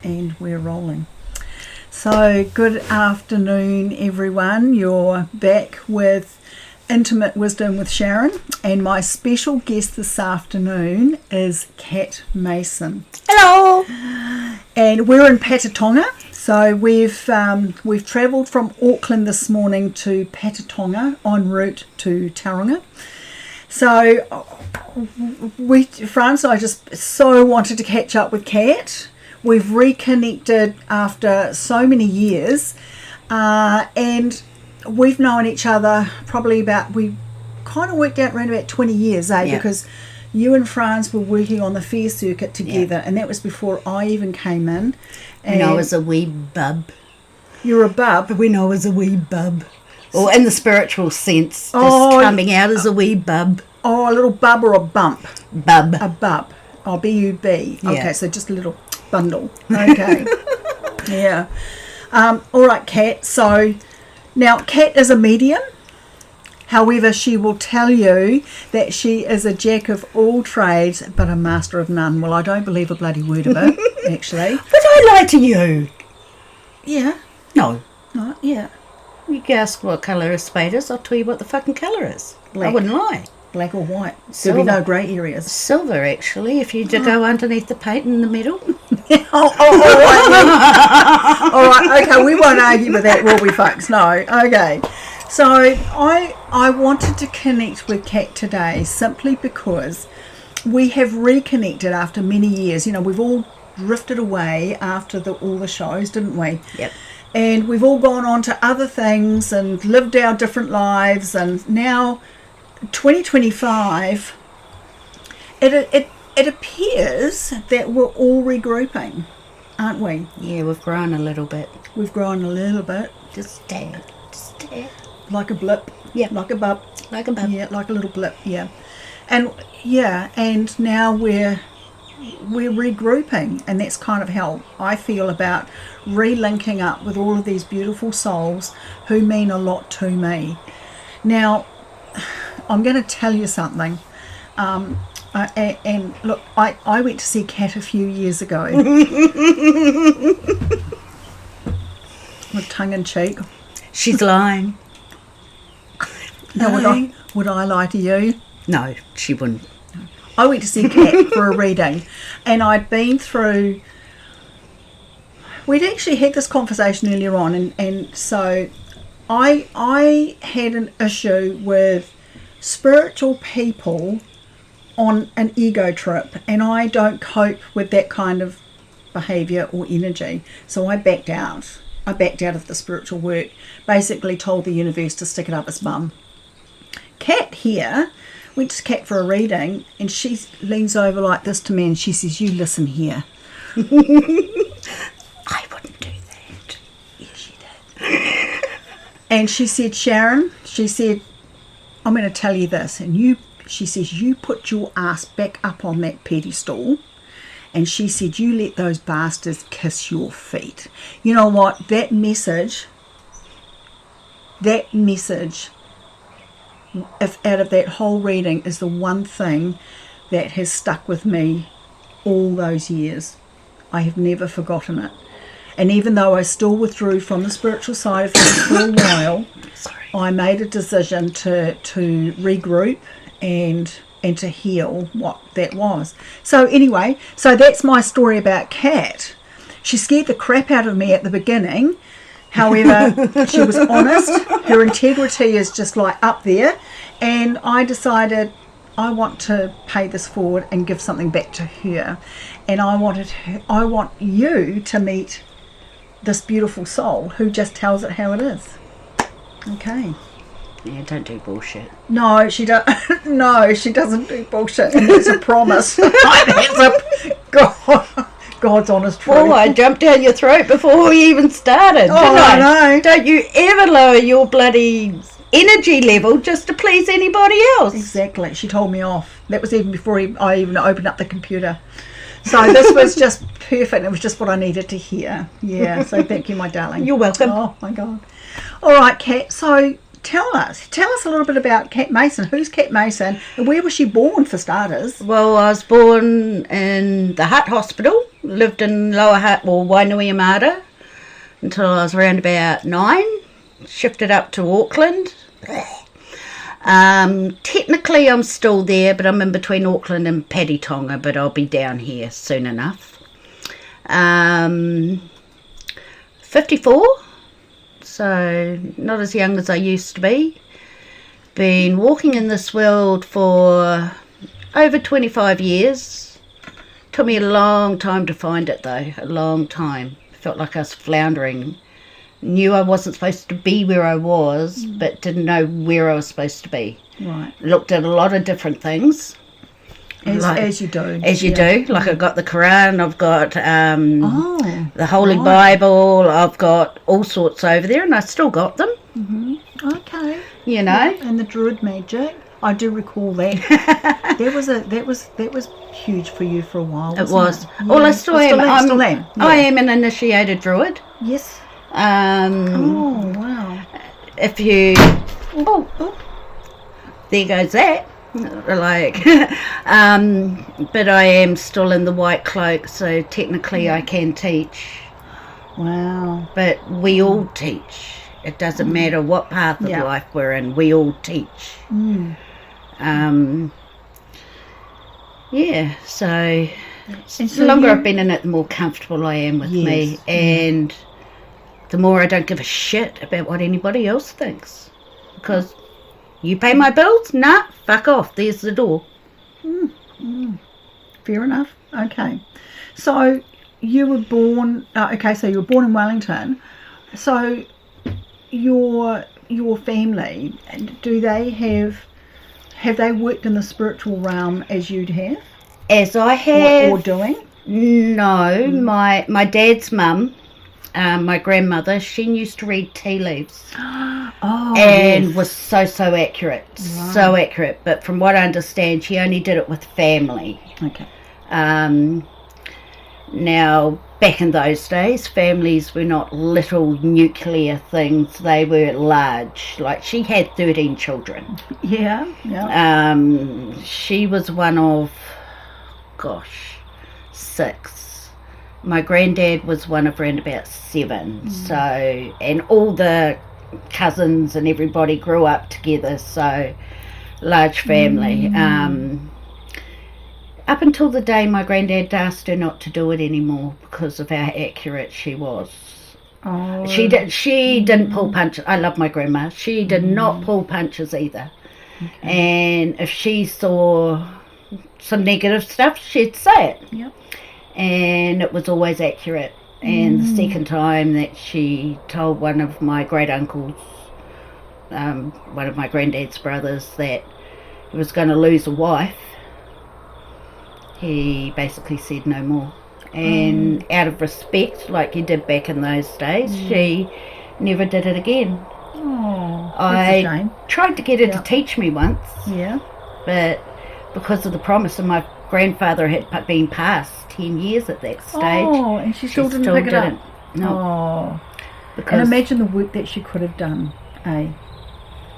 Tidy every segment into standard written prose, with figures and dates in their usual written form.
And we're rolling. So good afternoon, everyone. You're back with Intimate Wisdom with Sharon, and my special guest this afternoon is Kat Mason. Hello. And we're in Patatonga. So we've travelled from Auckland this morning to Patatonga en route to Tauranga. So France and I just so wanted to catch up with Kat. We've reconnected after so many years, and we've known each other probably we kind of worked out around about 20 years, Yeah. Because you and Franz were working on the fair circuit together, Yeah. and that was before I even came in. And When I was a wee bub. you're a bub. When I was a wee bub. Or in the spiritual sense, just Oh, coming out as a wee bub. Oh, a little bub or a bump? Bub. A bub. Oh, B-U-B. Yeah. Okay, so just a little bundle. Okay. Yeah. All right, Kat. So now Kat is a medium. However, she will tell you that she is a jack of all trades, but a master of none. Well, I don't believe a bloody word of it, actually. Would I lie to you? Yeah. No. No, yeah. You can ask what colour a spade is, I'll tell you what the fucking colour is. Black. I wouldn't lie. Black or white. Silver. There'll be no grey areas. Silver, actually, if you go underneath the paint in the middle. All right. Then. All right. Okay. We won't argue with that, will we, folks? No. Okay. So I wanted to connect with Kat today simply because we have reconnected after many years. You know, we've all drifted away after all the shows, didn't we? Yep. And we've all gone on to other things and lived our different lives, and now 2025, it appears that we're all regrouping, aren't we? Yeah, we've grown a little bit. We've grown a little bit. Just a tad. Just a tad. Like a blip. Yeah. Like a bub. Like a bub. Yeah, like a little blip, yeah. And now we're regrouping, and that's kind of how I feel about relinking up with all of these beautiful souls who mean a lot to me. Now, I'm going to tell you something. And look, I went to see Kat a few years ago. With tongue in cheek. She's lying. Now, would I lie to you? No, she wouldn't. I went to see Kat for a reading, and I'd been through. We'd actually had this conversation earlier on, and so I had an issue with spiritual people on an ego trip, and I don't cope with that kind of behaviour or energy, so I backed out. I backed out of the spiritual work, basically told the universe to stick it up its bum. Kat here went to Kat for a reading, and she leans over like this to me and she says, "You listen here." I wouldn't do that. Yeah, she did. And she said, "Sharon," she said, "I'm going to tell you this." And she says, "You put your ass back up on that pedestal." And she said, "You let those bastards kiss your feet." You know what? That message, if out of that whole reading, is the one thing that has stuck with me all those years. I have never forgotten it. And even though I still withdrew from the spiritual side of things for a while, I made a decision to regroup and to heal what that was. So anyway, so that's my story about Kat. She scared the crap out of me at the beginning. However, she was honest. Her integrity is just like up there. And I decided I want to pay this forward and give something back to her. And I want you to meet this beautiful soul who just tells it how it is. Okay. Yeah, don't do bullshit. No, she don't. No, she doesn't do bullshit. And that's a promise. That's a God's honest truth. Oh, I jumped down your throat before we even started. Oh, didn't I know. Don't you ever lower your bloody energy level just to please anybody else. Exactly. She told me off. That was even before I even opened up the computer. So this was just perfect. It was just what I needed to hear. Yeah. So thank you, my darling. You're welcome. Oh my God. All right, Kat. So tell us a little bit about Kat Mason. Who's Kat Mason, and where was she born, for starters? Well, I was born in the Hutt Hospital lived in Lower Hutt, or Wainuiamata, until I was around about 9. Shifted up to Auckland. Technically I'm still there, but I'm in between Auckland and Paddytonga, but I'll be down here soon enough. 54, so not as young as I used to be. Been walking in this world for over 25 years. Took me a long time to find it though, a long time. Felt like I was floundering. Knew I wasn't supposed to be where I was, but didn't know where I was supposed to be. Right. Looked at a lot of different things. As you do. As you do. Like I've got the Quran, I've got the Holy right. Bible, I've got all sorts over there, and I still got them. Mm-hmm. Okay. You know. Yeah, and the Druid magic. I do recall that. that was huge for you for a while. It was. It? Well, Yeah. I still am. Yeah. I am an initiated Druid. Yes. Oh wow. If you, there goes that. Like, but I am still in the white cloak, so technically I can teach. Wow. But we all teach. It doesn't matter what path of life we're in. We all teach. Yeah. So the longer I've been in it, the more comfortable I am with me, and the more I don't give a shit about what anybody else thinks. Because you pay my bills? Nah, fuck off. There's the door. Fair enough. Okay. So you were born... so you were born in Wellington. So your family, do they have they worked in the spiritual realm as you'd have? As I have. Or doing? No. My dad's mum, my grandmother, she used to read tea leaves. And was so accurate. Right. So accurate. But from what I understand, she only did it with family. Okay. Now, back in those days, families were not little nuclear things. They were large. Like, she had 13 children. Yeah. She was one of, 6. My granddad was one of around about 7. So, and all the cousins and everybody grew up together, so large family. Up until the day my granddad asked her not to do it anymore because of how accurate she was. She didn't pull punches. I love my grandma. She did not pull punches either. Okay. And if she saw some negative stuff, she'd say it. Yep. And it was always accurate. And the second time that she told one of my great uncles, one of my granddad's brothers, that he was going to lose a wife, he basically said no more. And out of respect, like you did back in those days, she never did it again. Oh, I that's a shame. tried to get her to teach me once. Yeah. But because of the promise of my grandfather had been passed 10 years at that stage. Oh, and she still didn't pick it up. No. Oh. Because, and imagine the work that she could have done, and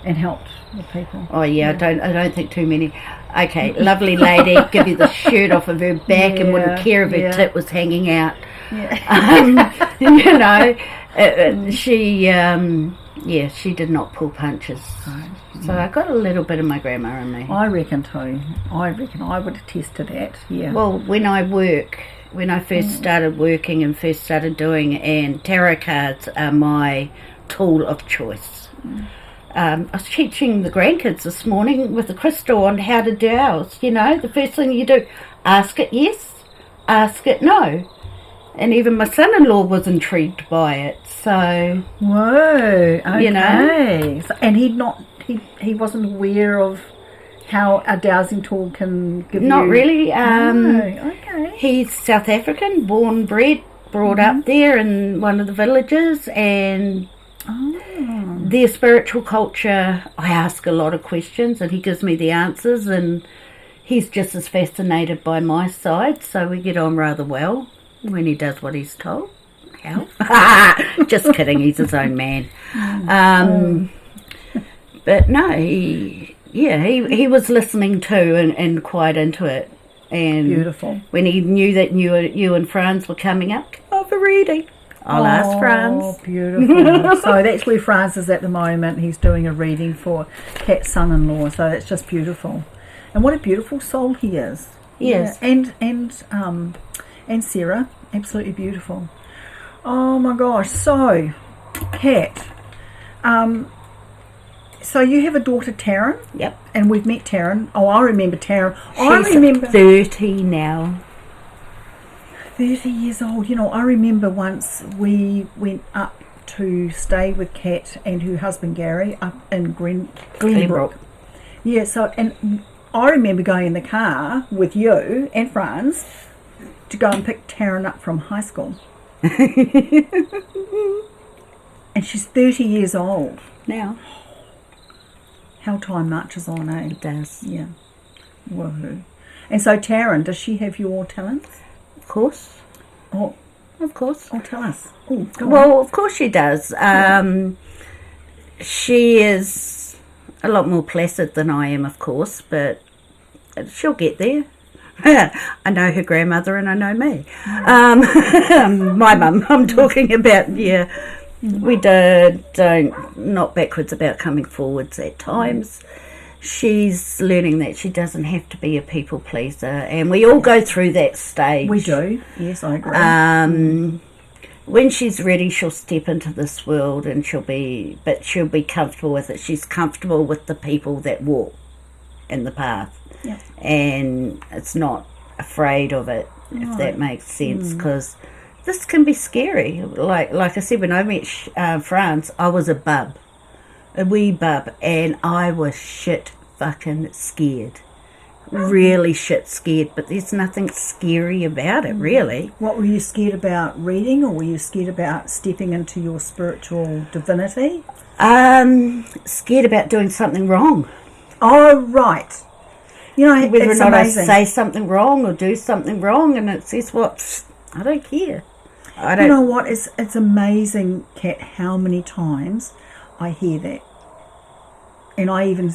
helped the people. Oh yeah, I don't think too many. Okay, lovely lady, give you the shirt off of her back and wouldn't care if her tit was hanging out. Yeah. You know, she did not pull punches. So I got a little bit of my grandma in me. I reckon too. I would attest to that. Yeah. Well, when I first started working and first started doing, and tarot cards are my tool of choice. I was teaching the grandkids this morning with the crystal on how to dowse. You know, the first thing you do, ask it yes, ask it no. And even my son-in-law was intrigued by it. So, whoa, okay. You know, and he wasn't aware of how a dowsing tool can give you... Not really. Okay. He's South African, born, bred, brought up there in one of the villages, and their spiritual culture, I ask a lot of questions and he gives me the answers, and he's just as fascinated by my side, so we get on rather well when he does what he's told. How? Just kidding, he's his own man. But no, he was listening too and quite into it. And Beautiful. when he knew that you and Franz were coming up, come over reading. I'll ask Franz. Oh, beautiful. So that's where Franz is at the moment. He's doing a reading for Kat's son-in-law. So that's just beautiful. And what a beautiful soul he is. Yes. Yeah. And Sarah, absolutely beautiful. Oh my gosh. So, Kat, so you have a daughter, Taryn? Yep. And we've met Taryn. Oh, I remember Taryn. She's 30 now. 30 years old. You know, I remember once we went up to stay with Kat and her husband Gary up in Glenbrook. Yeah, so, and I remember going in the car with you and Franz to go and pick Taryn up from high school. And she's 30 years old. Now. How time marches on, eh? It does. Yeah. Woohoo. And so Taryn, does she have your talents? Of course. Oh, Of course. tell us. Oh, go on. Well, of course she does. She is a lot more placid than I am, of course, but she'll get there. I know her grandmother and I know me. My mum, I'm talking about, yeah. We don't not backwards about coming forwards at times. She's learning that she doesn't have to be a people pleaser, and we all go through that stage. We do. Yes, I agree. When she's ready, she'll step into this world, and she'll be comfortable with it. She's comfortable with the people that walk in the path, Yep. and it's not afraid of it, if that makes sense, because this can be scary. Like I said, when I met Franz, I was a wee bub, and I was shit fucking scared. Really shit scared, but there's nothing scary about it, really. What were you scared about reading, or were you scared about stepping into your spiritual divinity? Scared about doing something wrong. Oh, right. You know, Whether or it's not amazing. I say something wrong or do something wrong, and it says, what? I don't care. I don't. You know what? It's amazing, Kat, how many times I hear that. And I even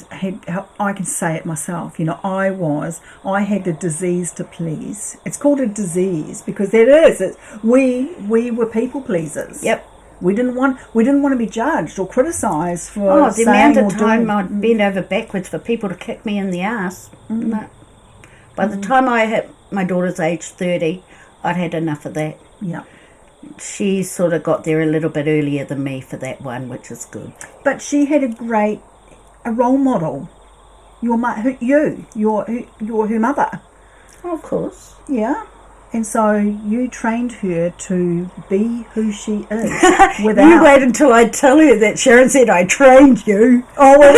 I can say it myself. You know, I had a disease to please. It's called a disease because that is. We were people pleasers. Yep. We didn't want to be judged or criticised for Oh, the saying amount or of time doing. I'd bend over backwards for people to kick me in the ass. No. By the time I hit my daughter's age 30, I'd had enough of that. Yeah. She sort of got there a little bit earlier than me for that one, which is good. But she had a role model. You're her mother. Oh, of course. Yeah. And so you trained her to be who she is. You wait until I tell her that Sharon said I trained you. Oh, well,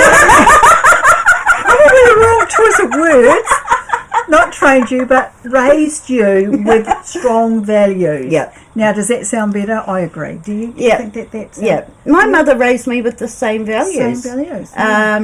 probably the wrong choice of words. Not trained you, but raised you with strong values. Yeah. Now, does that sound better? I agree. Do you think that's... Yeah. My mother raised me with the same values. Same values. Yeah.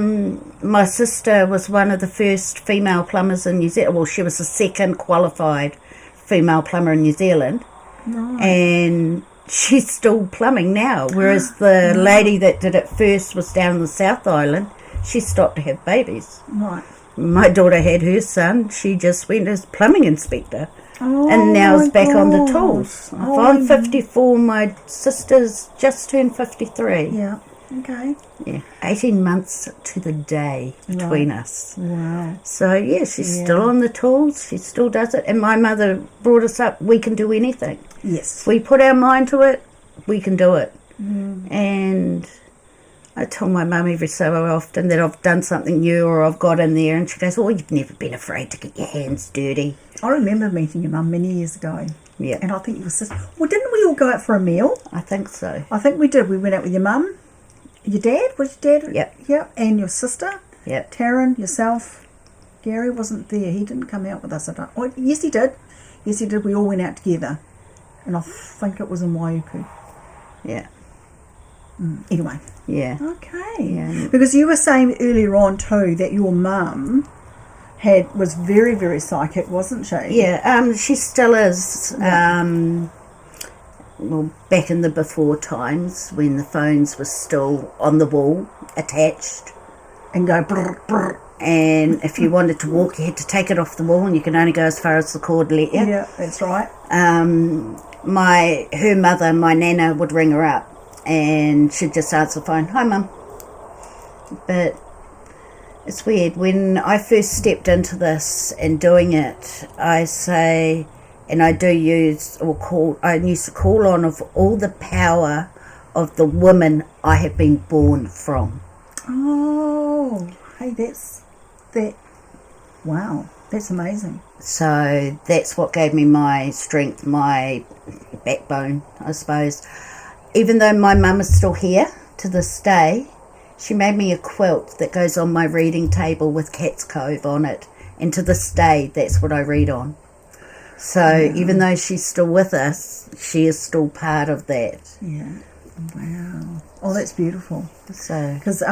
My sister was one of the first female plumbers in New Zealand. Well, she was the second qualified female plumber in New Zealand. Right. And she's still plumbing now, whereas the lady that did it first was down in the South Island. She stopped to have babies. Right. My daughter had her son. She just went as plumbing inspector. Oh, And now is back on the gosh. tools. If Oh, I'm 54, my sister's just turned 53. Yeah. Okay. Yeah, 18 months to the day between us. Wow. So, yeah, she's still on the tools. She still does it. And my mother brought us up, we can do anything. Yes. If we put our mind to it, we can do it. And I tell my mum every so often that I've done something new or I've got in there, and she goes, oh, you've never been afraid to get your hands dirty. I remember meeting your mum many years ago. Yeah. And I think your sister... Well, didn't we all go out for a meal? I think so. I think we did. We went out with your mum. Your dad? Was your dad? Yep. Yep. And your sister? Yep. Taryn, yourself. Gary wasn't there. He didn't come out with us. Oh, yes, he did. Yes, he did. We all went out together. And I think it was in Waiuku. Yeah. Anyway. Yeah. Okay. Yeah. Because you were saying earlier on too that your mum was very, very psychic, wasn't she? Yeah, she still is. Well, back in the before times when the phones were still on the wall, attached. And go brr, brr. and if you wanted to walk, you had to take it off the wall, and you can only go as far as the cord let you. Yeah, that's right. Her mother, my nana, would ring her up, and she'd just answer the phone, "Hi, Mum." But it's weird. When I first stepped into this and doing it, I say, and I do use I used to call on of all the power of the woman I have been born from. Oh, hey, wow, that's amazing. So that's what gave me my strength, my backbone, I suppose. Even though my mum is still here to this day, she made me a quilt that goes on my reading table with Cat's Cove on it. And to this day, that's what I read on. So even though she's still with us, she is still part of that. Yeah. Wow. Oh, that's beautiful. So, because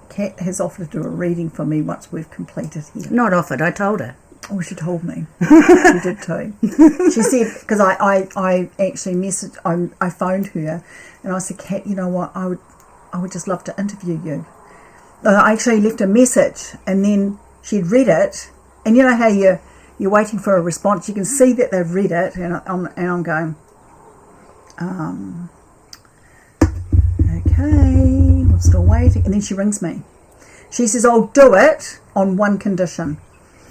Kat has offered to do a reading for me once we've completed here. not offered, I told her. Oh, she told me. She did too. She said, because I actually messaged, I phoned her, and I said, Kat, you know what, I would just love to interview you. I actually left a message, and then she'd read it, and you know how you're waiting for a response. You can see that they've read it, and I'm going, okay, I'm still waiting. And then she rings me. She says, I'll do it on one condition.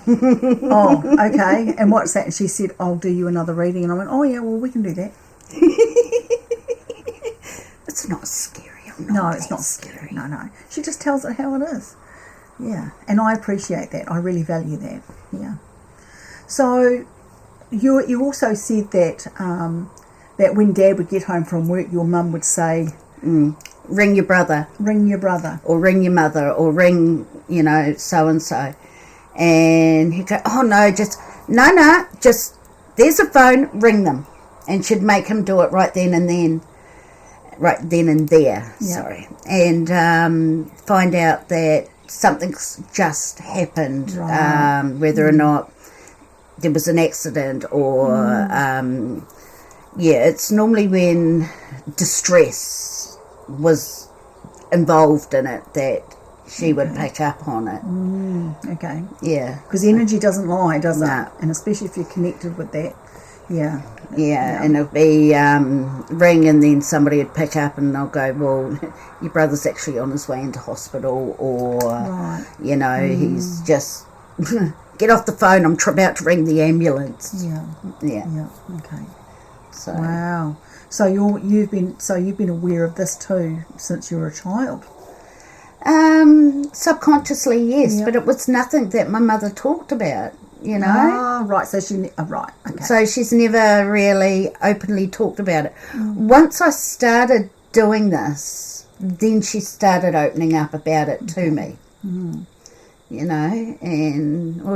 Oh, okay. And what's that? And she said, I'll do you another reading. And I went, oh yeah, well, we can do that. It's not scary. No, it's not scary. No. She just tells it how it is. Yeah. And I appreciate that. I really value that. Yeah. So you also said that that when Dad would get home from work, your mum would say, ring your brother. Ring your brother. Or ring your mother. Or ring, so-and-so. And he'd go, oh, no, just there's a phone, ring them. And she'd make him do it right then and there, sorry. And find out that something's just happened, right. Whether or not there was an accident or, it's normally when distress was involved in it that she would pick up on it. Okay. Yeah. Because energy doesn't lie, does it? No. And especially if you're connected with that. Yeah. Yeah, and it'll be ring, and then somebody would pick up and they'll go, well, your brother's actually on his way into hospital, or, right. He's just, get off the phone, I'm about to ring the ambulance. Yeah. Okay. So. Wow. So you've been aware of this too since you were a child? Subconsciously, yes, but it was nothing that my mother talked about, Ah, right. So right. Okay. So she's never really openly talked about it. Once I started doing this, then she started opening up about it to me. And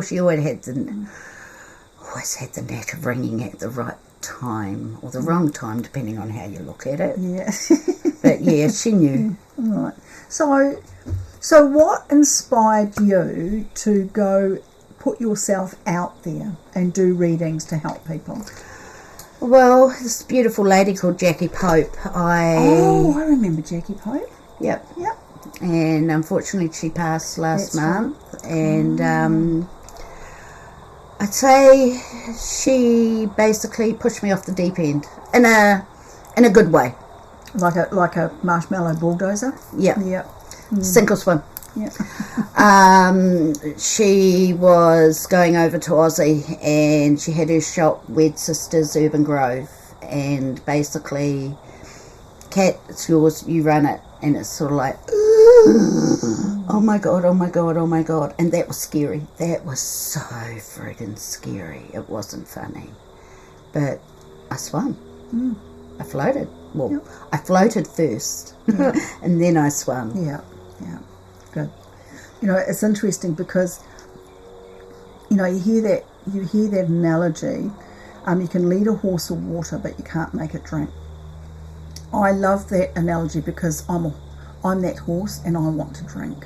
she always had the knack of ringing at the right time or the wrong time, depending on how you look at it. Yeah. But yeah, she knew. Right. So what inspired you to go put yourself out there and do readings to help people? Well, this beautiful lady called Jackie Pope. I remember Jackie Pope. Yep. And unfortunately she passed last month. Right. And I'd say she basically pushed me off the deep end in a good way. Like a marshmallow bulldozer? Yeah. Sink or swim. Yeah. She was going over to Aussie, and she had her shop, Wed Sisters Urban Grove, and basically, Kat, it's yours, you run it, and it's sort of like, oh my god, and that was scary. That was so friggin' scary. It wasn't funny, but I swam. I floated. Well, I floated first, and then I swam. Yeah. Good. It's interesting because you hear that analogy. You can lead a horse to water, but you can't make it drink. I love that analogy because I'm that horse and I want to drink.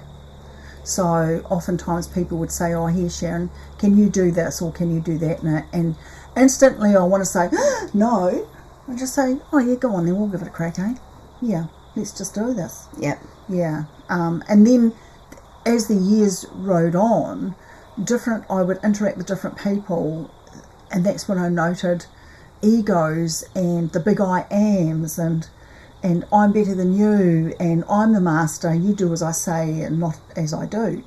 So oftentimes people would say, oh, here Sharon, can you do this or can you do that? And instantly I want to say, no. I just say, oh yeah, go on then, we'll give it a crack, eh? Yeah, let's just do this. Yep. Yeah. And then as the years rode on, I would interact with different people, and that's when I noted egos and the big I ams and I'm better than you, and I'm the master, you do as I say and not as I do.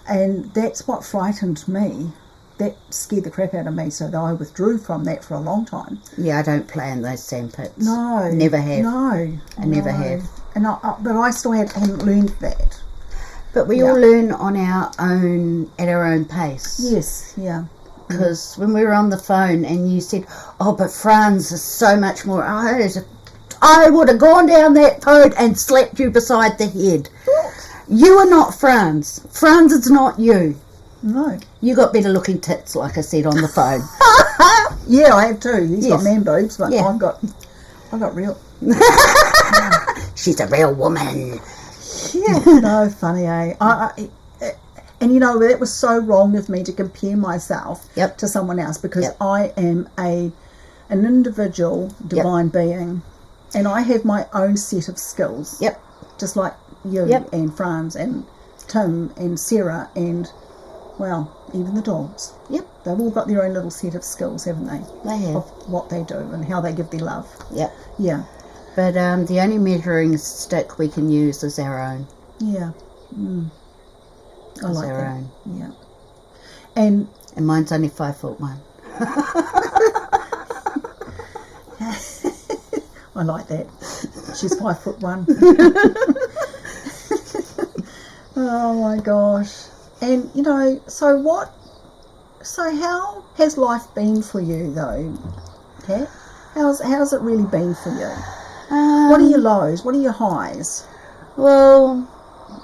And that's what frightened me. That scared the crap out of me, so that I withdrew from that for a long time. Yeah, I don't play in those sandpits. No. Never have. No. I never have. And but I still hadn't learned that. But we all learn on our own, at our own pace. Yes, yeah. Because when we were on the phone and you said, oh, but Franz is so much more... I would have gone down that road and slapped you beside the head. You are not Franz. Franz is not you. No. You got better looking tits, like I said on the phone. Yeah, I have too. He's got man boobs, but I've got real. She's a real woman. Yeah, no, funny, eh? And you know, that was so wrong of me to compare myself to someone else, because I am an individual divine being, and I have my own set of skills. Yep. Just like you and Franz and Tim and Sarah and, well, even the dogs. Yep. They've all got their own little set of skills, haven't they? They have. Of what they do and how they give their love. Yep. Yeah. But the only measuring stick we can use is our own. Yeah. I like our that. Own. Yeah. And mine's only 5'1". I like that. She's 5'1". Oh my gosh. And you know, so how has life been for you though, Kat? How's it really been for you? What are your lows? What are your highs? Well,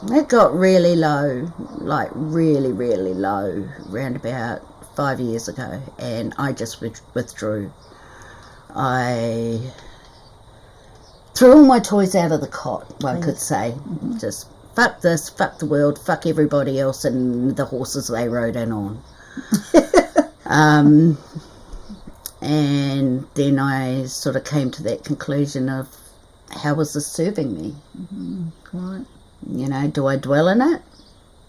it got really low, like really, really low, around about 5 years ago, and I just withdrew. I threw all my toys out of the cot, one could say. Just fuck this, fuck the world, fuck everybody else and the horses they rode in on. And then I sort of came to that conclusion of, how was this serving me? Right. You know, do I dwell in it?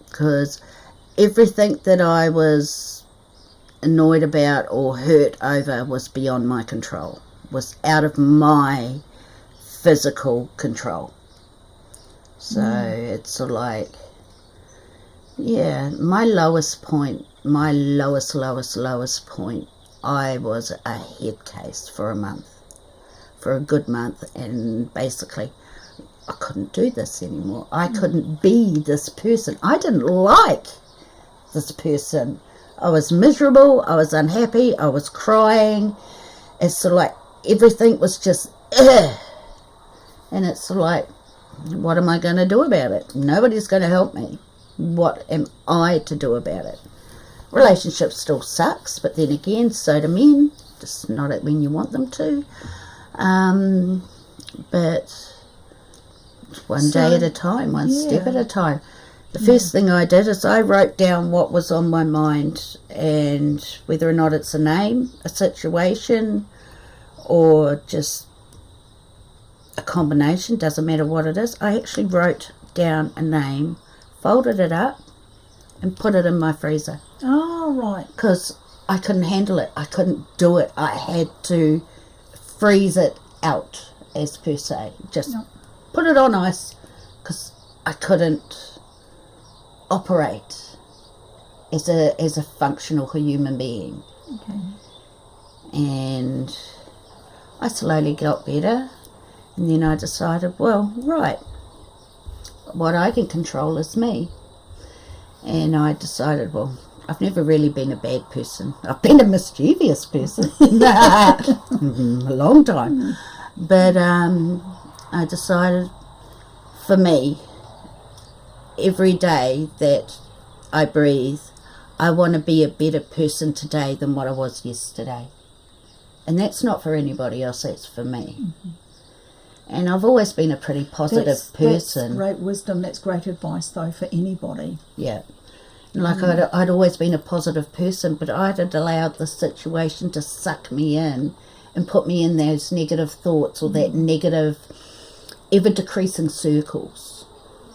Because everything that I was annoyed about or hurt over was beyond my control, was out of my physical control. So it's sort of like, my lowest point, my lowest point, I was a head case for a month, for a good month, and basically I couldn't do this anymore. I couldn't be this person. I didn't like this person. I was miserable, I was unhappy, I was crying. It's sort of like everything was just, and it's sort of like, what am I going to do about it? Nobody's going to help me. What am I to do about it? Relationship still sucks, but then again, so do men. Just not when you want them to. But one day at a time, one step at a time. The first thing I did is I wrote down what was on my mind, and whether or not it's a name, a situation, or just a combination, doesn't matter what it is. I actually wrote down a name, folded it up, and put it in my freezer. Oh, right. Because I couldn't handle it. I couldn't do it. I had to freeze it out, as per se. Just put it on ice, because I couldn't operate as a functional human being. Okay. And I slowly got better, and then I decided, well, right, what I can control is me. And I decided, well, I've never really been a bad person. I've been a mischievous person. A long time. But I decided, for me, every day that I breathe, I want to be a better person today than what I was yesterday. And that's not for anybody else, that's for me. And I've always been a pretty positive person. That's great wisdom. That's great advice, though, for anybody. Yeah. Like I'd always been a positive person, but I'd allowed the situation to suck me in and put me in those negative thoughts or that negative, ever-decreasing circles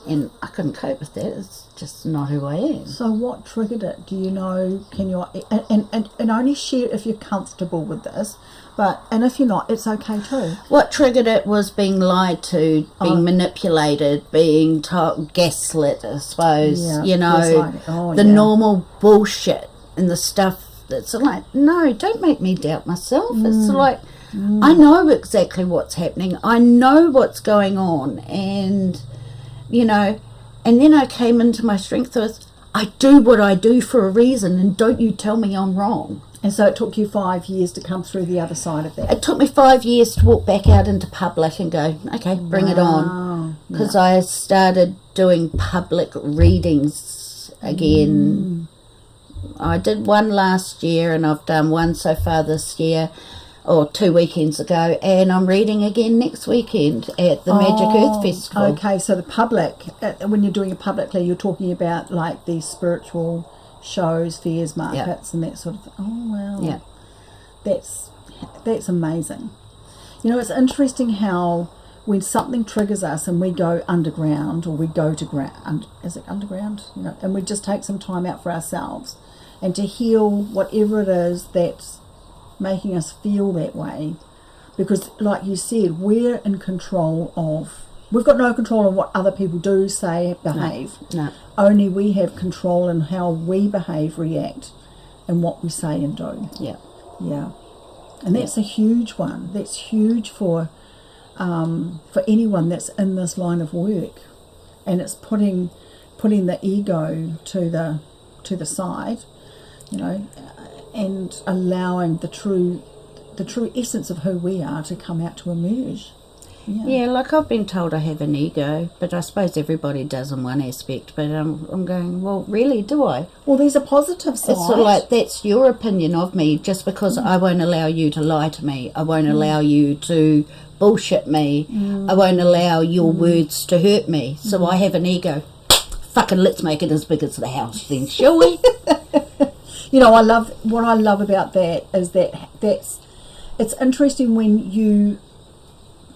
and I couldn't cope with that. It's just not who I am. So what triggered it? Do you know? Can you and only share if you're comfortable with this, and if you're not, it's okay too. What triggered it was being lied to, being manipulated, being gaslit, I suppose. The normal bullshit and the stuff that's like, no, don't make me doubt myself. It's like, I know exactly what's happening. I know what's going on, and and then I came into my strength with, I do what I do for a reason, and don't you tell me I'm wrong. And so it took you 5 years to come through the other side of that. It took me 5 years to walk back out into public and go, okay, bring it on. Because I started doing public readings again. I did one last year, and I've done one so far this year, or 2 weekends ago, and I'm reading again next weekend at the Magic Earth Festival. Okay, so the public, when you're doing it publicly, you're talking about like these spiritual shows, fairs, markets, and that sort of thing. Oh, wow. Yeah. That's amazing. It's interesting how when something triggers us and we go underground, or we go to ground, is it underground? And we just take some time out for ourselves and to heal whatever it is that's making us feel that way, because like you said, we're in control of, we've got no control on what other people do, say, behave. No. Only we have control in how we behave, react, and what we say and do. Yeah. And that's a huge one. That's huge for anyone that's in this line of work, and it's putting the ego to the side, and allowing the true essence of who we are to come out, to emerge. Yeah, like I've been told I have an ego, but I suppose everybody does in one aspect, but I'm going, well, really, do I? Well, there's a positive side. It's sort of like, that's your opinion of me, just because I won't allow you to lie to me. I won't allow you to bullshit me. I won't allow your words to hurt me. So I have an ego. Fucking let's make it as big as the house then, shall we? What I love about that is it's interesting when you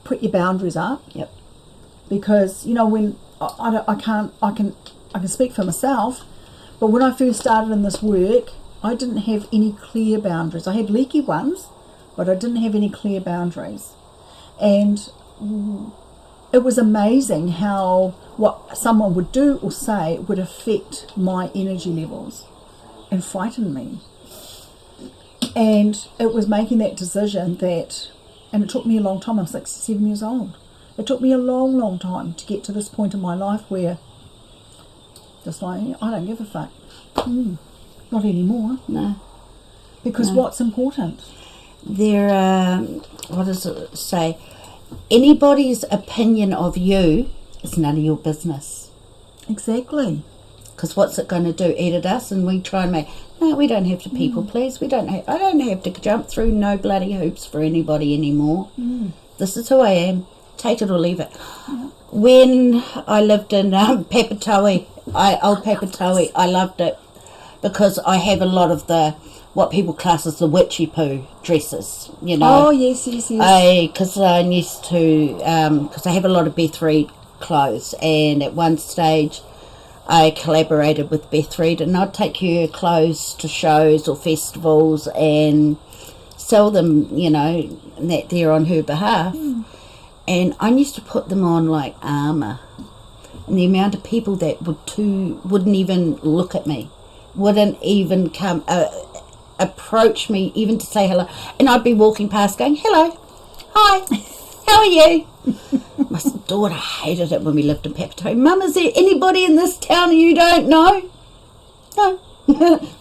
put your boundaries up. Yep. Because when I can speak for myself, but when I first started in this work, I didn't have any clear boundaries. I had leaky ones, but I didn't have any clear boundaries, and it was amazing how what someone would do or say would affect my energy levels and frighten me. And it was making that decision and it took me a long time. I was 67 years old. It took me a long, long time to get to this point in my life where just like, I don't give a fuck. Not anymore. No. Because what's important? What does it say? Anybody's opinion of you is none of your business. Exactly. Because what's it going to do? Edit us, and we try and no, we don't have to people please. I don't have to jump through no bloody hoops for anybody anymore. This is who I am. Take it or leave it. When I lived in Old Papatoe, I loved it because I have a lot of what people class as the witchy poo dresses, Oh, yes. Because I used to, because I have a lot of Beth Reed clothes, and at one stage I collaborated with Beth Reed, and I'd take her clothes to shows or festivals and sell them, and that there on her behalf. And I used to put them on like armour. And the amount of people that wouldn't even look at me, wouldn't even come approach me even to say hello. And I'd be walking past going, hello, hi, how are you? My daughter hated it when we lived in Papatoe. Mum, is there anybody in this town you don't know? No.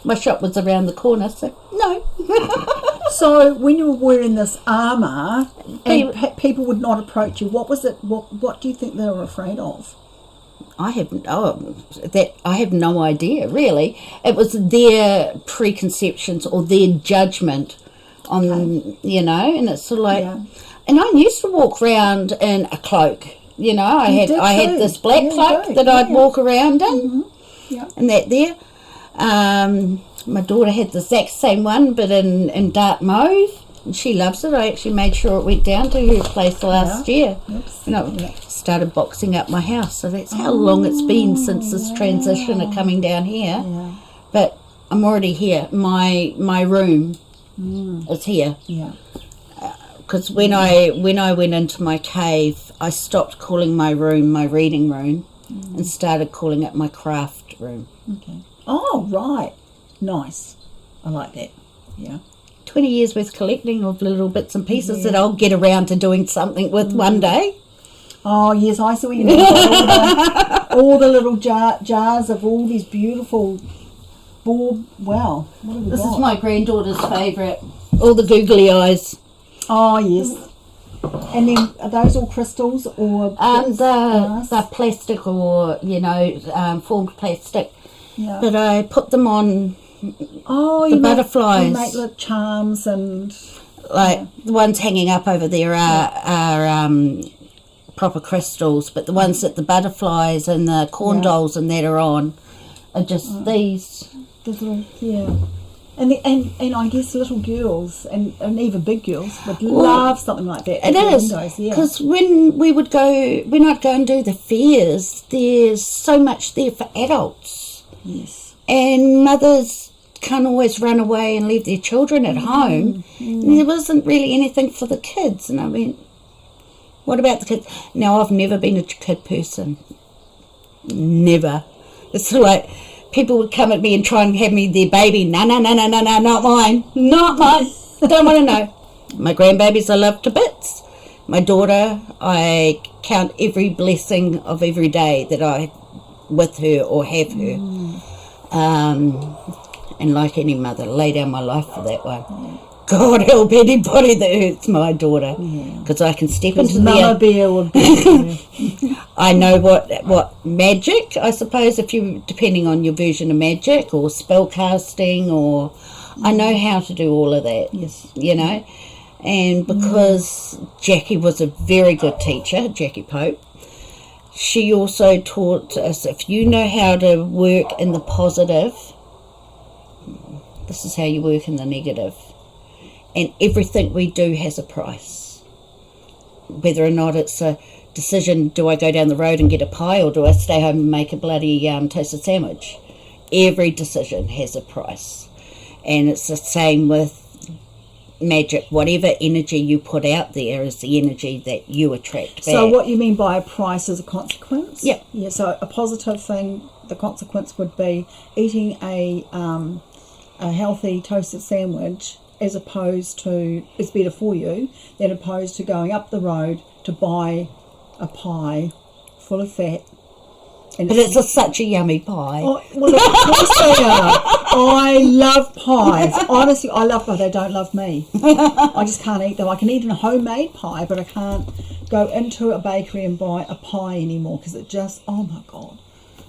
My shop was around the corner, so no. So when you were wearing this armour and people would not approach you, what was it? What do you think they were afraid of? I have no idea, really. It was their preconceptions or their judgment on, and it's sort of like, and I used to walk around in a cloak, I had this black cloak that I'd walk around in, and that there. My daughter had the exact same one, but in dark mauve. And she loves it. I actually made sure it went down to her place last year. Oops. And I started boxing up my house. So that's how long it's been since this transition of coming down here. Yeah. But I'm already here. My room is here. Yeah. Because when I went into my cave, I stopped calling my room my reading room and started calling it my craft room. Okay. Oh, right. Nice. I like that. Yeah. 20 years worth collecting of little bits and pieces that I'll get around to doing something with one day. Oh, yes, I see what you mean. All the little jars of all these beautiful wow. What have we This got? is my granddaughter's favourite. All the googly eyes. Oh, yes. And then, are those all crystals or glass? They're plastic or, formed plastic. Yeah. But I put them on you butterflies. You make the charms and... Like, the ones hanging up over there are proper crystals, but the ones that the butterflies and the corn dolls and that are on are just these. Little, And I guess little girls and even big girls would love something like that. It is, because when I'd go and do the fairs, there's so much there for adults. Yes. And mothers can't always run away and leave their children at home. And there wasn't really anything for the kids. And I went, what about the kids? Now, I've never been a kid person. Never. It's like... people would come at me and try and have me their baby. No, not mine. Not mine. Don't want to know. My grandbabies I love to bits. My daughter, I count every blessing of every day that I with her or have her. And like any mother, lay down my life for that one. God help anybody that hurts my daughter, because I can step into Mama Bear would be. I know what magic, I suppose, if you depending on your version of magic or spell casting, or I know how to do all of that. Yes, and because Jackie was a very good teacher, Jackie Pope, she also taught us if you know how to work in the positive, this is how you work in the negative. And everything we do has a price. Whether or not it's a decision, do I go down the road and get a pie or do I stay home and make a bloody toasted sandwich? Every decision has a price. And it's the same with magic. Whatever energy you put out there is the energy that you attract back. So what you mean by a price is a consequence? Yep. Yeah, so a positive thing, the consequence would be eating a healthy toasted sandwich, as opposed to, it's better for you, than opposed to going up the road to buy a pie full of fat. And but it's such a yummy pie. Oh, well, of course they are. I love pies. Honestly, I love pies. They don't love me. I just can't eat them. I can eat a homemade pie, but I can't go into a bakery and buy a pie anymore because it just, oh my God.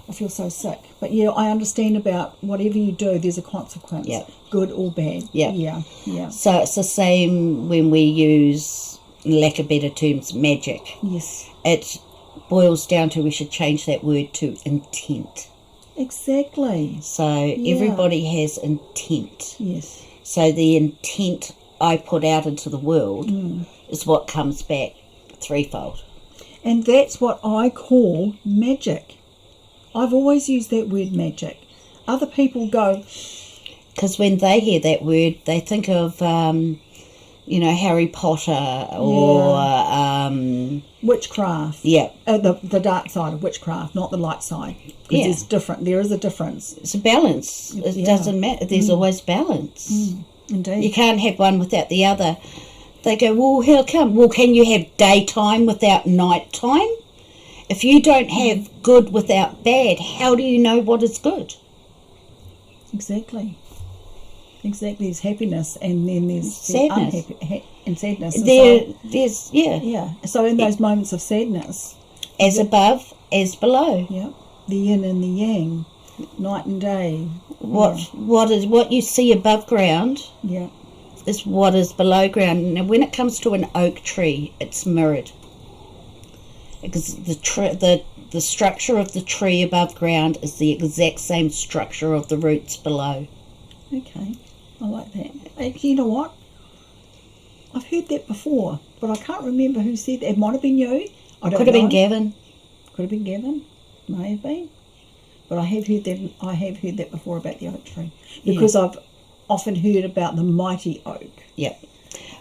I feel so sick. But yeah, I understand about whatever you do, there's a consequence, good or bad. Yeah. So it's the same when we use, lack of better terms, magic. Yes. It boils down to we should change that word to intent. Exactly. So everybody has intent. Yes. So the intent I put out into the world is what comes back threefold. And that's what I call magic. I've always used that word magic. Other people go... Because when they hear that word, they think of, Harry Potter or... witchcraft. Yeah. The dark side of witchcraft, not the light side. Because it's different. There is a difference. It's a balance. It doesn't matter. There's always balance. Indeed. You can't have one without the other. They go, well, how come? Well, can you have daytime without nighttime? If you don't have good without bad, how do you know what is good? Exactly. There's happiness and then there's sadness. And sadness. Yeah. So in those moments of sadness, as above, as below. Yeah. The yin and the yang, night and day. What you see above ground? Yeah. Is what is below ground. Now, when it comes to an oak tree, it's mirrored. Because the structure of the tree above ground is the exact same structure of the roots below. Okay, I like that. You know what? I've heard that before, but I can't remember who said that. It might have been you. I don't Could have know. been Gavin. Could have been Gavin. May have been. But I have heard that. I have heard that before about the oak tree, because I've often heard about the mighty oak. Yep.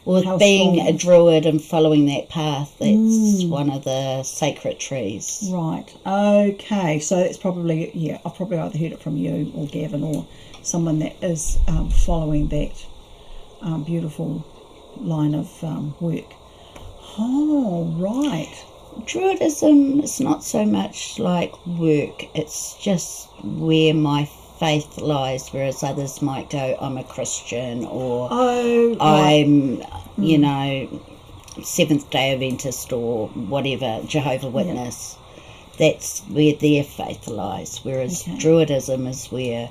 Well, How being strong. a druid and following that path, that's one of the sacred trees. Right. Okay. So that's probably, I've probably either heard it from you or Gavin or someone that is following that beautiful line of work. Oh, right. Druidism is not so much like work, it's just where my faith lies, whereas others might go, I'm a Christian, or Oh, right. I'm, you know, Seventh-day Adventist or whatever, Jehovah's Witness. That's where their faith lies, whereas Druidism is where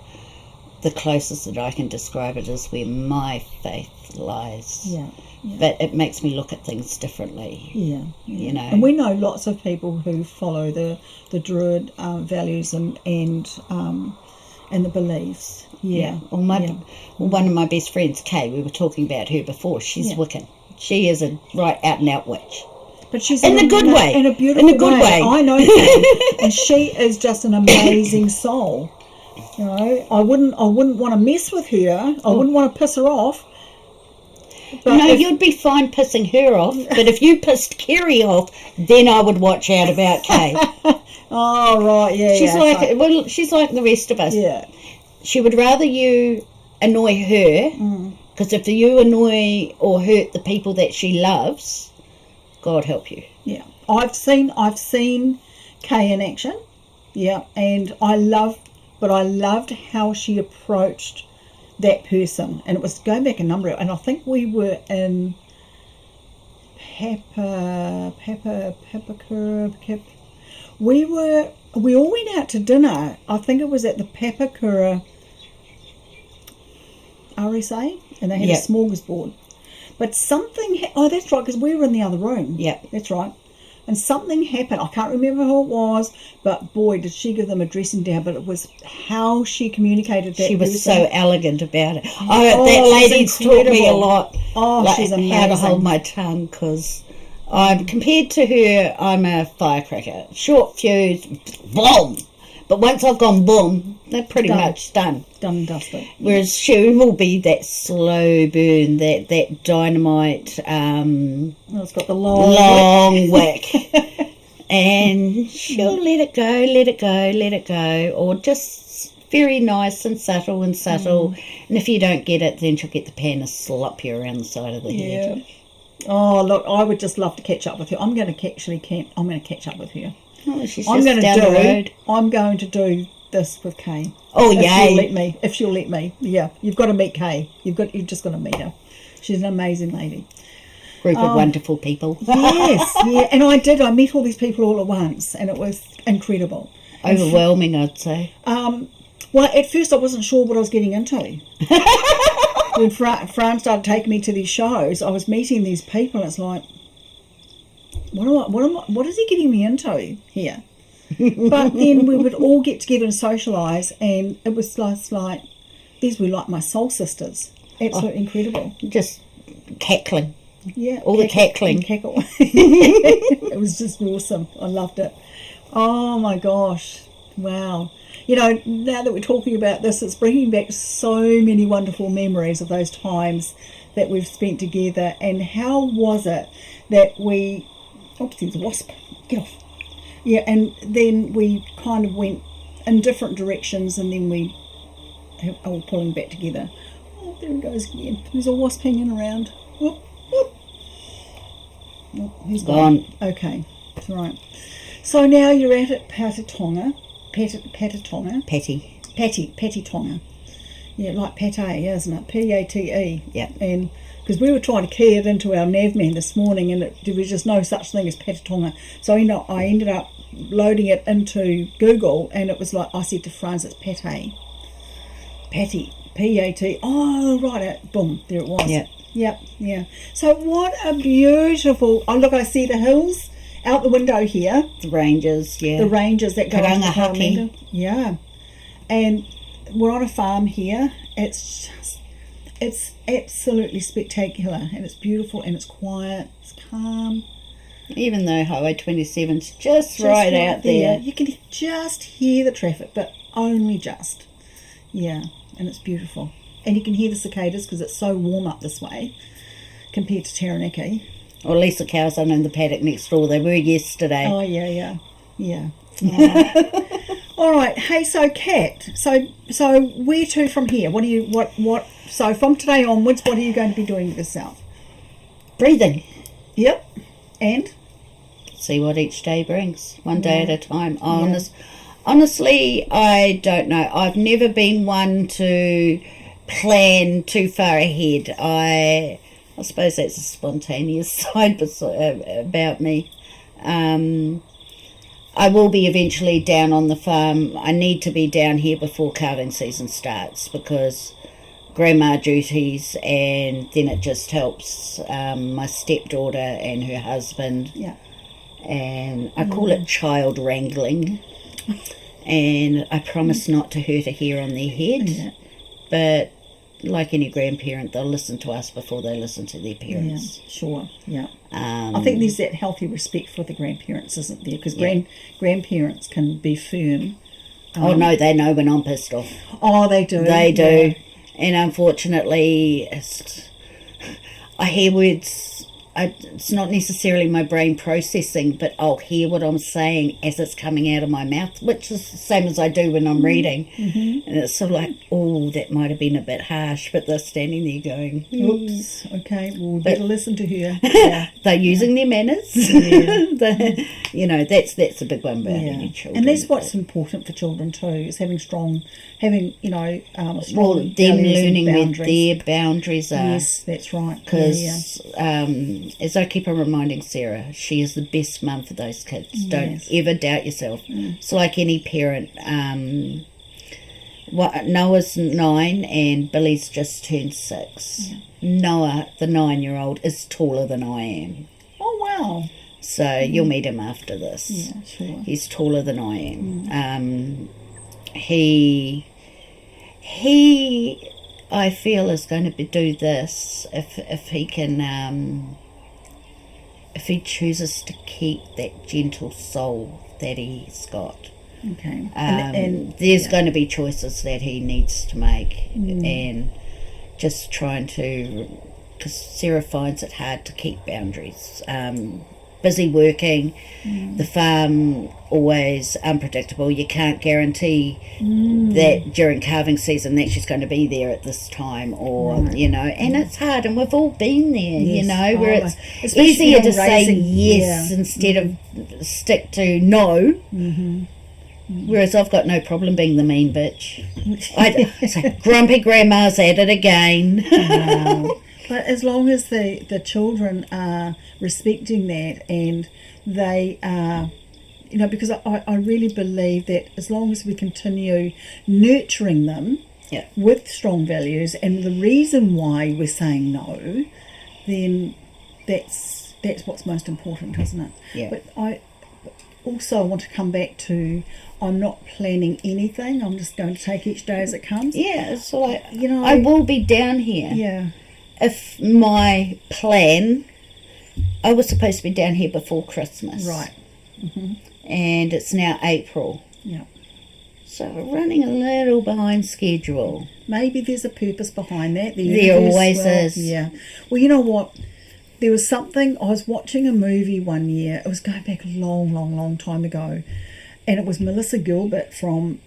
the closest that I can describe it is where my faith lies. Yeah. But it makes me look at things differently. Yeah. You know. And we know lots of people who follow the Druid values and the beliefs. Yeah. Well, one of my best friends, Kay, we were talking about her before. She's Wiccan. She is a right out and out witch. But she's in a good way. In a beautiful in a good way. I know that. And she is just an amazing soul. You know, I wouldn't want to mess with her. I wouldn't want to piss her off. But no, you'd be fine pissing her off, but if you pissed Kerry off, then I would watch out about Kay. Oh, right, yeah. She's like the rest of us. Yeah. She would rather you annoy her, because if you annoy or hurt the people that she loves, God help you. Yeah. I've seen Kay in action. Yeah, and I loved how she approached that person, and it was going back a number of, and I think we were in we all went out to dinner. I think it was at the Papakura RSA, and they had a smorgasbord. But something, that's right, because we were in the other room. Yeah. That's right. And something happened. I can't remember who it was, but boy, did she give them a dressing down. But it was how she communicated that. She was so elegant about it. Oh, that lady's taught me a lot. Oh, like, she's amazing. How to hold my tongue, because compared to her, I'm a firecracker. Short fuse, boom. But once I've gone boom, they're pretty much done. Done and dusted. Whereas she will be that slow burn, that dynamite. It's got the long wick. And she'll let it go, or just very nice and subtle. And if you don't get it, then she'll get the pan and slap you around the side of the head. Oh, look, I would just love to catch up with her. I'm going to catch up with her. Oh, she's just down the road. I'm going to do this with Kay. Oh, If she'll let me. Yeah, you've got to meet Kay. You've just got to meet her. She's an amazing lady. Group of wonderful people. Yes, yeah. And I met all these people all at once, and it was incredible. Overwhelming, I'd say. Well, at first I wasn't sure what I was getting into. When Fran started taking me to these shows, I was meeting these people, and it's like, what is he getting me into here? But then we would all get together and socialise, and it was just like, these were like my soul sisters. Absolutely incredible. Just cackling. Yeah. All the cackling. Cackle. It was just awesome. I loved it. Oh my gosh. Wow. You know, now that we're talking about this, it's bringing back so many wonderful memories of those times that we've spent together. And how was it that we... Oh, there's a wasp. Get off. Yeah, and then we kind of went in different directions, and then we are all pulling back together. Oh, there it goes again. There's a wasp hanging around. Whoop, whoop. Oh, he's gone. Okay, that's right. So now you're at Patatonga. Patty Tonga. Yeah, like pate, isn't it? P-A-T-E. Yeah. And because we were trying to key it into our navman this morning, and there was just no such thing as Patatonga. So I ended up loading it into Google, and it was like, I said to Franz, it's pate. Patty, P-A-T. Oh, right. Boom, there it was. Yeah. Yeah. So what a beautiful... Oh, look, I see the hills out the window here. The ranges, yeah. The ranges that go into the Karangahaki. Yeah. And we're on a farm here. It's just It's absolutely spectacular, and it's beautiful, and it's quiet, it's calm. Even though Highway 27's just right out there. You can just hear the traffic, but only just. Yeah, and it's beautiful. And you can hear the cicadas because it's so warm up this way compared to Taranaki. Or at least the cows aren't in the paddock next door. They were yesterday. Oh, yeah. All right. Hey, so Kat, so where to from here? So from today onwards, what are you going to be doing with yourself? Breathing. Yep. And? See what each day brings. One day at a time. Honestly, I don't know. I've never been one to plan too far ahead. I suppose that's a spontaneous side about me. I will be eventually down on the farm. I need to be down here before calving season starts because grandma duties, and then it just helps my stepdaughter and her husband. Yeah. And I call it child wrangling. And I promise not to hurt a hair on their head. Yeah. But like any grandparent, they'll listen to us before they listen to their parents. Yeah, sure, yeah. I think there's that healthy respect for the grandparents, isn't there? Because grandparents can be firm. Oh, no, they know when I'm pissed off. Oh, they do. They do. And unfortunately, I hear words. It's not necessarily my brain processing, but I'll hear what I'm saying as it's coming out of my mouth, which is the same as I do when I'm reading. Mm-hmm. And it's sort of like, oh, that might have been a bit harsh, but they're standing there going, oops, okay, well, we better listen to her. Yeah. They're using their manners. Yeah. That's a big one about any children. And that's what's important for children too, is having strong them learning where their boundaries are. Yes, that's right. Because as I keep on reminding Sarah, she is the best mum for those kids. Don't ever doubt yourself. It's like any parent. Noah's 9 and Billy's just turned 6. Yeah. Noah, the 9-year-old, is taller than I am. Oh, wow. So you'll meet him after this. Yeah, sure. He's taller than I am. He I feel is going to do this if he can if he chooses to keep that gentle soul that he's got. Okay. And there's going to be choices that he needs to make, and just trying to, because Sarah finds it hard to keep boundaries. Busy working, the farm always unpredictable. You can't guarantee that during calving season that she's going to be there at this time, or and it's hard, and we've all been there, where it's easier to say yes instead of stick to no. Mm-hmm. Whereas I've got no problem being the mean bitch. I say, grumpy grandma's at it again. Wow. But as long as the children are respecting that, and they are, because I really believe that as long as we continue nurturing them with strong values, and the reason why we're saying no, then that's what's most important, isn't it? Yeah. But I want to come back to, I'm not planning anything. I'm just going to take each day as it comes. Yeah, it's like, I will be down here. Yeah. If my plan, I was supposed to be down here before Christmas. Right. Mm-hmm. And it's now April. Yeah. So we're running a little behind schedule. Maybe there's a purpose behind that. There always is. Yeah. Well, you know what? There was something, I was watching a movie one year. It was going back a long, long, long time ago. And it was Melissa Gilbert from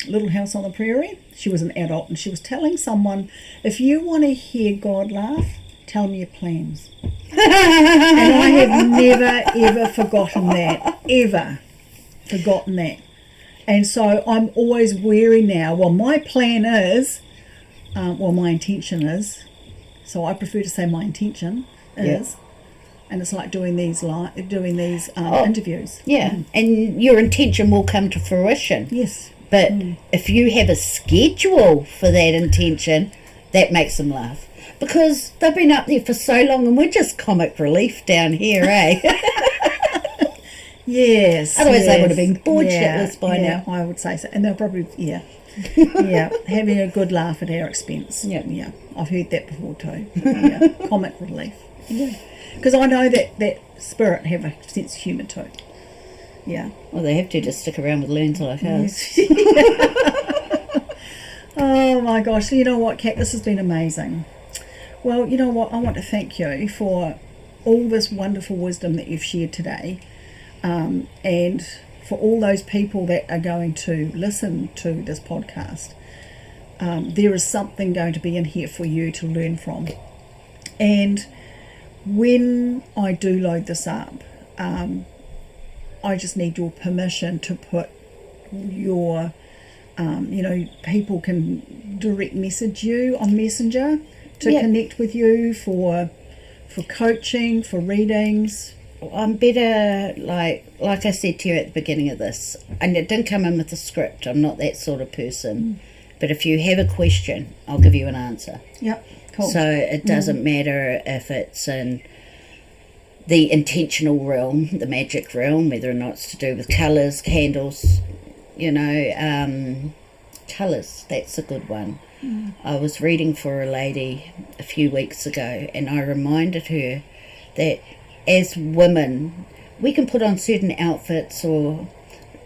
Little House on the Prairie. She was an adult, and she was telling someone, if you want to hear God laugh, tell me your plans. And I have never, ever forgotten that. Ever forgotten that. And so I'm always wary now. Well, my plan is, my intention is, so I prefer to say my intention is, and it's like doing these interviews. Yeah, and your intention will come to fruition. Yes. But if you have a schedule for that intention, that makes them laugh. Because they've been up there for so long, and we're just comic relief down here, eh? Yes. Otherwise they would have been bored shitless by now. I would say so. And they're probably, having a good laugh at our expense. Yeah. Yeah. I've heard that before too. Yeah, comic relief. Yeah, because I know that spirit have a sense of humour too. Yeah. Well, they have to stick around with learns like us. Oh my gosh! So you know what, Kat? This has been amazing. Well, you know what? I want to thank you for all this wonderful wisdom that you've shared today, and for all those people that are going to listen to this podcast. There is something going to be in here for you to learn from. And when I do load this up, I just need your permission to put your, people can direct message you on Messenger to connect with you for coaching, for readings. I'm better, like I said to you at the beginning of this, and it didn't come in with a script. I'm not that sort of person. But if you have a question, I'll give you an answer. Yep, cool. So it doesn't matter if it's in the intentional realm, the magic realm, whether or not it's to do with colours, candles, colours, that's a good one. I was reading for a lady a few weeks ago, and I reminded her that as women, we can put on certain outfits, or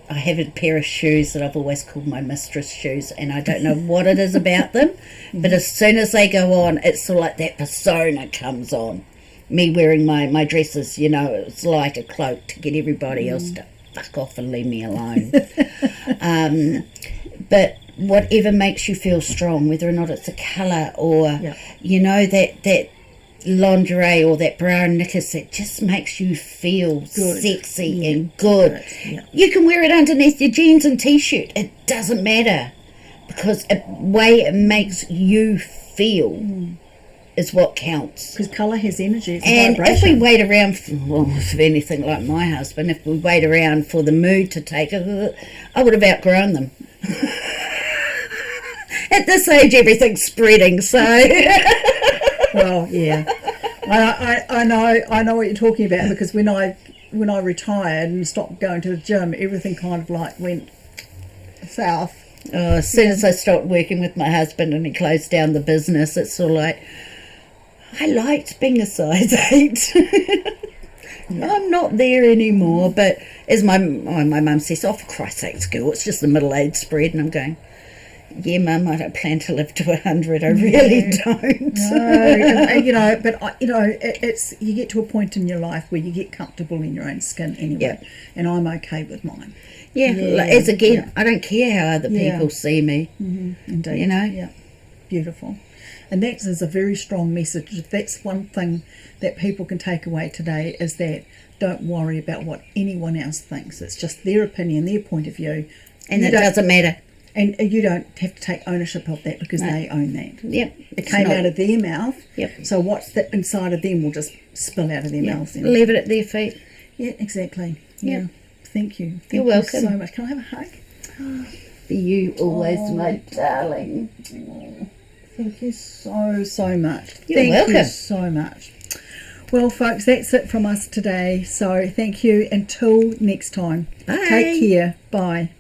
I have a pair of shoes that I've always called my mistress shoes, and I don't know what it is about them, but as soon as they go on, it's sort of like that persona comes on. Me wearing my dresses, it's like a cloak to get everybody else to fuck off and leave me alone. But whatever makes you feel strong, whether or not it's a colour or, that lingerie or that bra and knickers that just makes you feel good. Sexy and good. You can wear it underneath your jeans and t-shirt. It doesn't matter, because the way it makes you feel is what counts. Because colour has energy, it's and vibration. If we wait around for anything like my husband, if we wait around for the mood to take it, I would have outgrown them. At this age, everything's spreading, so Well, yeah, I know what you're talking about, because when I retired and stopped going to the gym, everything kind of like went south. As soon as I stopped working with my husband and he closed down the business, it's sort of like, I liked being a size 8. I'm not there anymore. But as my mum says, oh, for Christ's sake, girl, it's just the middle age spread. And I'm going, yeah, Mum, I don't plan to live to 100. I really don't. No, it's you get to a point in your life where you get comfortable in your own skin anyway, and I'm okay with mine. I don't care how other people see me. Indeed, yeah, beautiful. And that is a very strong message. If that's one thing that people can take away today, is that don't worry about what anyone else thinks. It's just their opinion, their point of view, and it doesn't matter. And you don't have to take ownership of that, because they own that. Yep. It came out of their mouth. Yep. So what's inside of them will just spill out of their mouths. Leave it at their feet. Yeah, exactly. Yeah. Thank you. You're welcome. So much. Can I have a hug? For you always, my darling. Thank you so much. You're welcome. Thank you so much. Well, folks, that's it from us today. So thank you. Until next time. Bye. Take care. Bye.